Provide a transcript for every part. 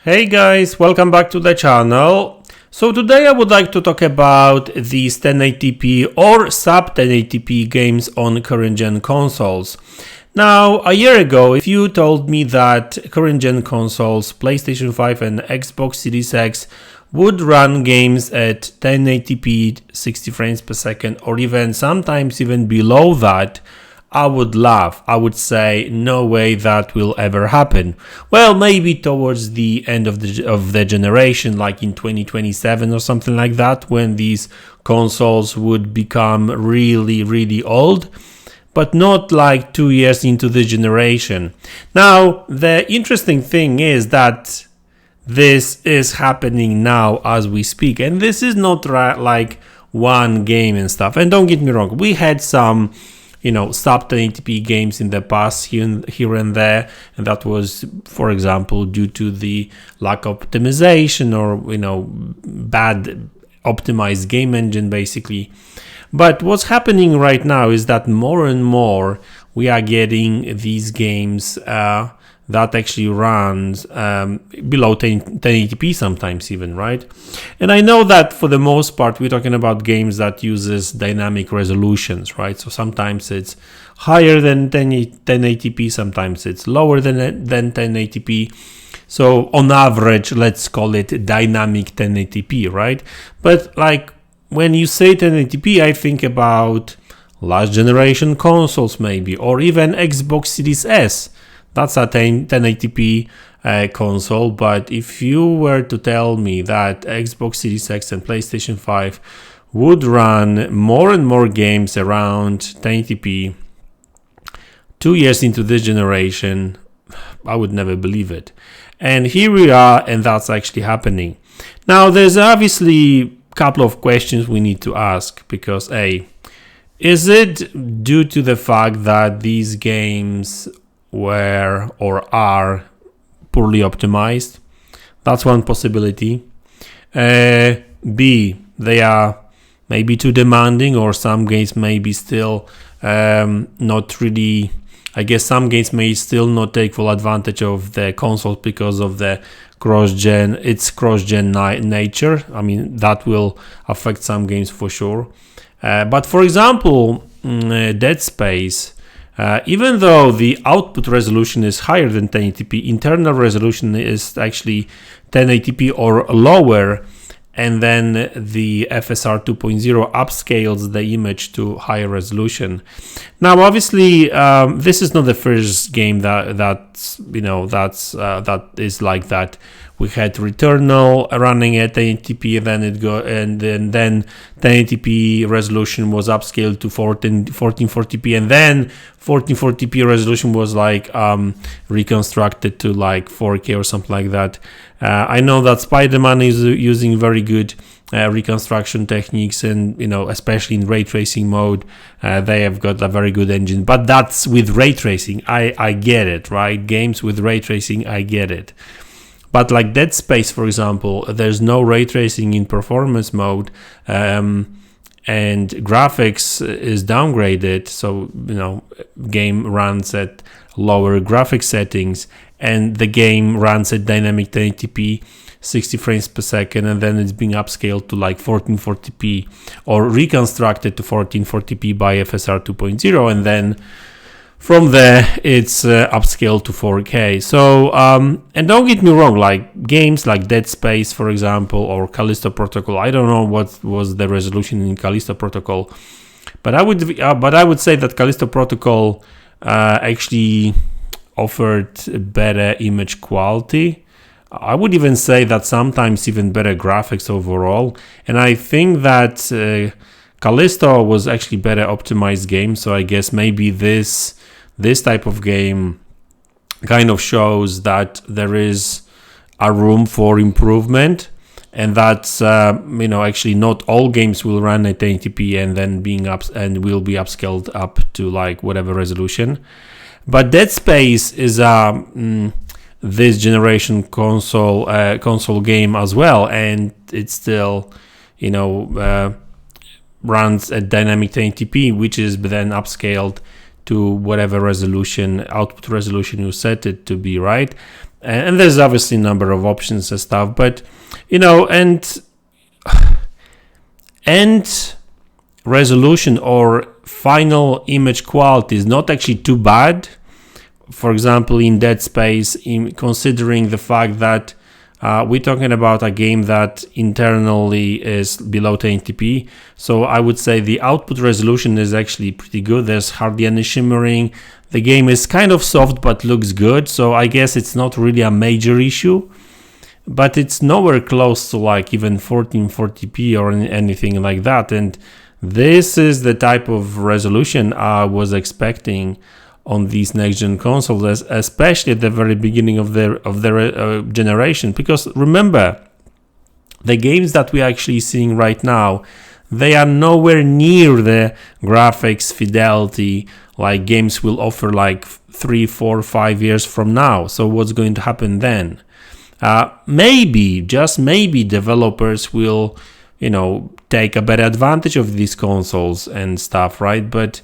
Hey guys, welcome back to the channel. So today I would like to talk about these 1080p or sub 1080p games on current gen consoles. Now, a year ago, if you told me that current gen consoles, PlayStation 5 and Xbox Series X would run games at 1080p 60 frames per second or even sometimes even below that, I would laugh. I would say no way that will ever happen. Well, maybe towards the end of the generation, like in 2027 or something like that, when these consoles would become really old, but not like 2 years into the generation. Now, the interesting thing is that this is happening now as we speak, and this is not like one game and stuff. And don't get me wrong, we had some sub 1080p games in the past here and there, and that was, for example, due to the lack of optimization or bad optimized game engine basically. But what's happening right now is that more and more we are getting these games that actually runs below 1080p sometimes even, right? And I know that for the most part we're talking about games that uses dynamic resolutions, right? So sometimes it's higher than 1080p, sometimes it's lower than 1080p. So on average, let's call it dynamic 1080p, right? But like when you say 1080p, I think about last generation consoles maybe, or even Xbox Series S. That's a 1080p console, but if you were to tell me that Xbox Series X and PlayStation 5 would run more and more games around 1080p 2 years into this generation, I would never believe it. And here we are, and that's actually happening. Now, there's obviously a couple of questions we need to ask, because is it due to the fact that these games were or are poorly optimized? That's one possibility. B, they are maybe too demanding, or some games may be still not really. I guess some games may still not take full advantage of the consoles because of the cross-gen nature. I mean, that will affect some games for sure. But for example, Dead Space, even though the output resolution is higher than 1080p, internal resolution is actually 1080p or lower, and then the FSR 2.0 upscales the image to higher resolution. Now, obviously, this is not the first game that is like that. We had Returnal running at 1080p, and then 1080p resolution was upscaled to 1440p, and then 1440p resolution was like reconstructed to like 4K or something like that. I know that Spider-Man is using very good reconstruction techniques, and especially in ray tracing mode, they have got a very good engine. But that's with ray tracing. I get it, right? Games with ray tracing, I get it. But like Dead Space, for example, there's no ray tracing in performance mode, and graphics is downgraded. So, game runs at lower graphic settings, and the game runs at dynamic 1080p 60 frames per second, and then it's being upscaled to like 1440p or reconstructed to 1440p by FSR 2.0, and then from there it's upscaled to 4K. So and don't get me wrong, like games like Dead Space, for example, or Callisto Protocol, I don't know what was the resolution in Callisto Protocol, but I would say that Callisto Protocol actually offered better image quality. I would even say that sometimes even better graphics overall, and I think that Callisto was actually better optimized game. So I guess maybe this type of game kind of shows that there is a room for improvement, and that's actually not all games will run at 1080p and then will be upscaled up to like whatever resolution. But Dead Space is this generation console game as well, and it still runs at dynamic 1080p, which is then upscaled to whatever output resolution you set it to be, right? and there's obviously a number of options and stuff, but and resolution or final image quality is not actually too bad. For example, in Dead Space, considering the fact that we're talking about a game that internally is below 1080p, so I would say the output resolution is actually pretty good. There's hardly any shimmering. The game is kind of soft but looks good, so I guess it's not really a major issue, but it's nowhere close to like even 1440p or anything like that. And this is the type of resolution I was expecting on these next-gen consoles, especially at the very beginning of their generation. Because remember, the games that we're actually seeing right now, they are nowhere near the graphics fidelity like games will offer like 3, 4, 5 years from now. So what's going to happen then? Maybe, just maybe, developers will, take a better advantage of these consoles and stuff, right? But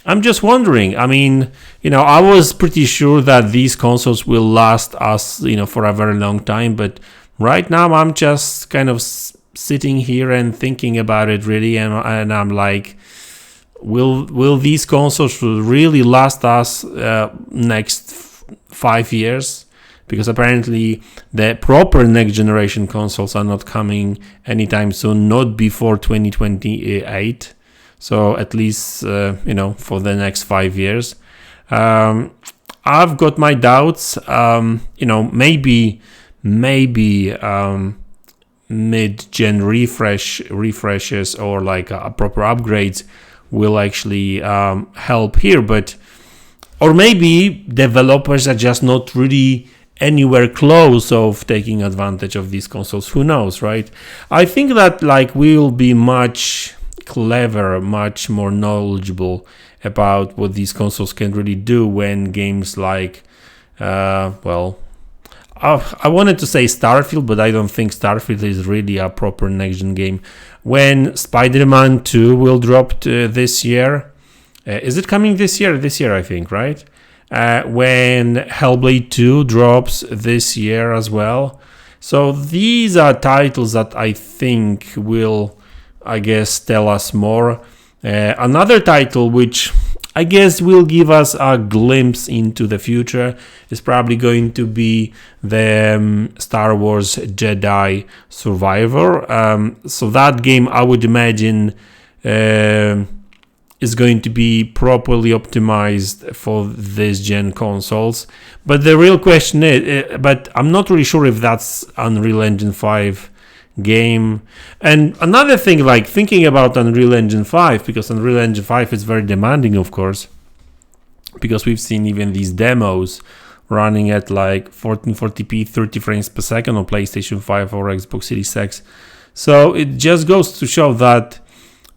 I'm just wondering. I mean, I was pretty sure that these consoles will last us, for a very long time. But right now, I'm just kind of sitting here and thinking about it really, and I'm like, will these consoles really last us next 5 years? Because apparently the proper next generation consoles are not coming anytime soon, not before 2028. So at least, for the next 5 years. I've got my doubts. Maybe mid-gen refreshes or like proper upgrades will actually help here. Or maybe developers are just not really anywhere close of taking advantage of these consoles. Who knows, right? I think that we'll be much clever, much more knowledgeable about what these consoles can really do when games like I wanted to say Starfield, but I don't think Starfield is really a proper next-gen game. When Spider-Man 2 will drop this year, is it coming this year? This year, I think, right? When Hellblade 2 drops this year as well. So these are titles that I think will, I guess, tell us more. Another title which I guess will give us a glimpse into the future is probably going to be the Star Wars Jedi Survivor. So that game, I would imagine, is going to be properly optimized for this gen consoles. But the real question is, but I'm not really sure if that's Unreal Engine 5 game. And another thing, thinking about Unreal Engine 5, because Unreal Engine 5 is very demanding, of course, because we've seen even these demos running at 1440p 30 frames per second on PlayStation 5 or Xbox Series X. So it just goes to show that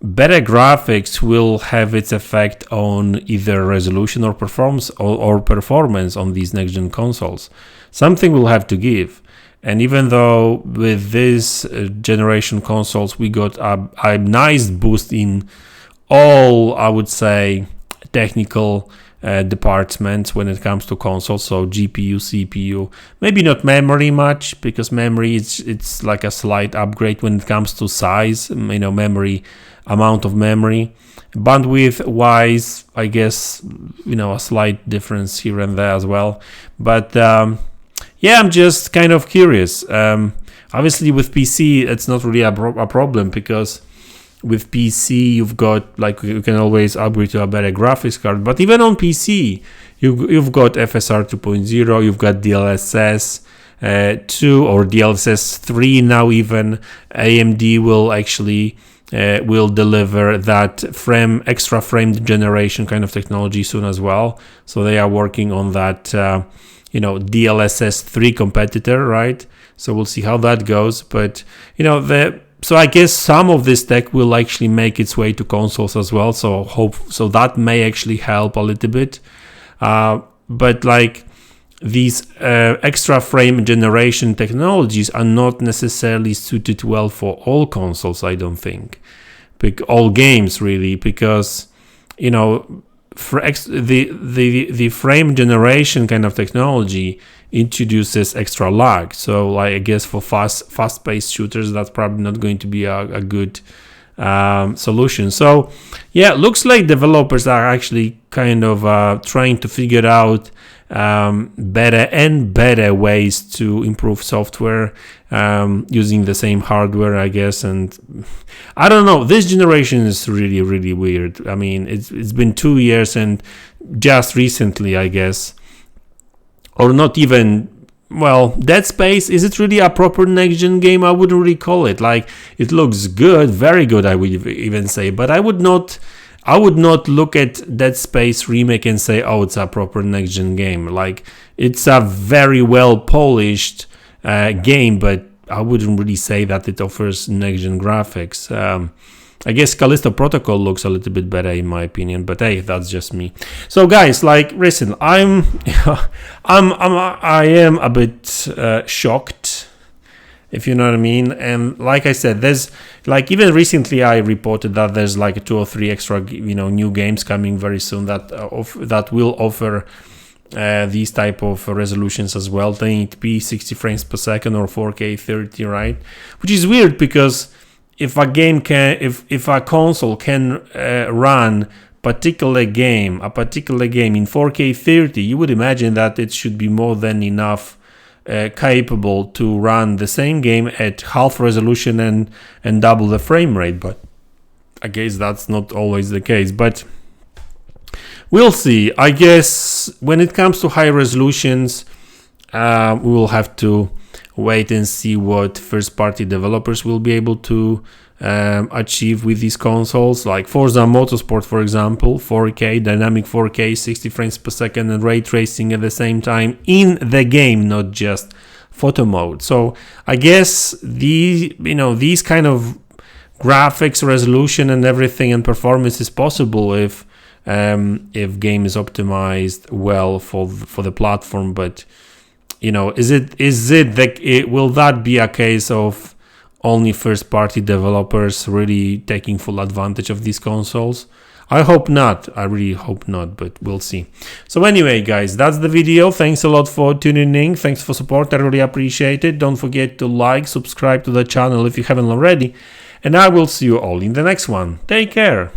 better graphics will have its effect on either resolution or performance on these next-gen consoles. Something will have to give. And even though with this generation consoles we got a nice boost in all, I would say, technical departments when it comes to consoles, so GPU, CPU, maybe not memory much, because memory it's like a slight upgrade when it comes to size, memory, amount of memory. Bandwidth wise, I guess, a slight difference here and there as well. But I'm just kind of curious. Obviously with PC it's not really a problem, because with PC you've got, you can always upgrade to a better graphics card. But even on PC you've got FSR 2.0, you've got DLSS 2 or DLSS 3 now. Even AMD will actually will deliver that extra frame generation kind of technology soon as well. So they are working on that DLSS 3 competitor, right? So we'll see how that goes. But so I guess some of this tech will actually make its way to consoles as well. So that may actually help a little bit. But these extra frame generation technologies are not necessarily suited well for all consoles, I don't think. All games really, because the frame generation kind of technology introduces extra lag. So like I guess for fast-paced shooters, that's probably not going to be a good solution. So yeah, looks like developers are actually kind of trying to figure out better and better ways to improve software using the same hardware, I guess. And I don't know, this generation is really weird. I mean, it's been 2 years, and just recently, I guess, or not even, well, Dead Space, is it really a proper next-gen game? I wouldn't really call it. Like, it looks good, very good, I would even say, but I would not look at Dead Space remake and say, oh, it's a proper next-gen game. Like, it's a very well-polished game, but I wouldn't really say that it offers next-gen graphics. I guess Callisto Protocol looks a little bit better in my opinion, but hey, that's just me. So guys, like, listen, I am a bit shocked, if you know what I mean. And like I said, there's like, even recently I reported that there's like 2 or 3 extra, new games coming very soon that will offer these type of resolutions as well. 1080p 60 frames per second or 4K 30, right? Which is weird, because if a game can, if a console can run a particular game in 4K 30, you would imagine that it should be more than enough capable to run the same game at half resolution and double the frame rate. But I guess that's not always the case. But we'll see. I guess when it comes to high resolutions, we will have to wait and see what first-party developers will be able to achieve with these consoles. Like Forza Motorsport, for example, 4K, dynamic 4K, 60 frames per second, and ray tracing at the same time in the game, not just photo mode. So I guess these kind of graphics, resolution, and everything, and performance is possible if game is optimized well for the platform. But will that be a case of only first-party developers really taking full advantage of these consoles? I hope not. I really hope not, but we'll see. So anyway, guys, that's the video. Thanks a lot for tuning in. Thanks for support. I really appreciate it. Don't forget to like, subscribe to the channel if you haven't already, and I will see you all in the next one. Take care.